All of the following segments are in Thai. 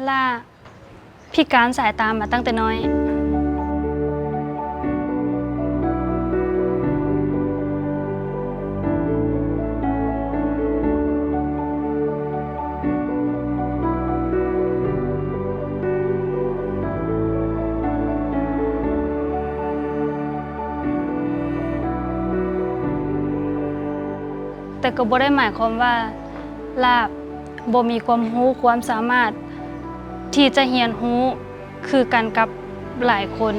ล่าพิการสายตามาตั้งแต่น้อยแต่ก็บ่ได้หมายความว่าลาบบ่มีความรู้ความสามารถที่จะเรียนรู้คือกันกับหลายคน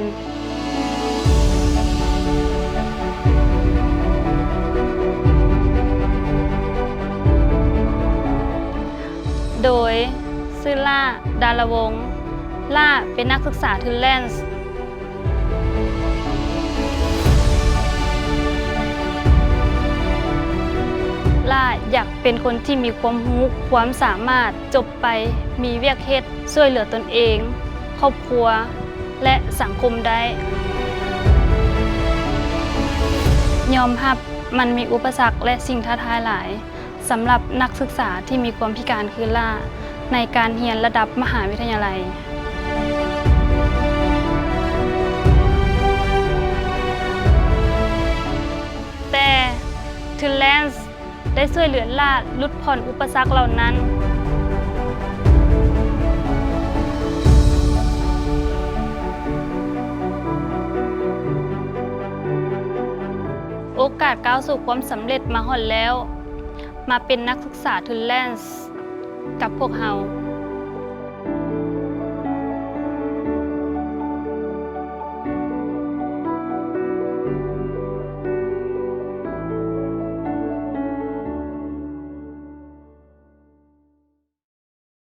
โดยชื่อล่าดารวงศ์ล่าเป็นนักศึกษาทูแลนซ์ล่าอยากเป็นคนที่มีความรู้ความสามารถจบไปมีเวียกเฮ็ดช่วยเหลือตนเองครอบครัวและสังคมได้ยอมรับมันมีอุปสรรคและสิ่งท้าทายหลายสำหรับนักศึกษาที่มีความพิการคือล่าในการเรียนระดับมหาวิทยาลัยแต่ทูแลนซ์ได้ช่วยเหลือล่าลดผ่อนอุปสรรคเหล่านั้นโอกาสก้าวสู่ความสำเร็จมาฮอดแล้วมาเป็นนักศึกษาทูแลนซ์กับพวกเรา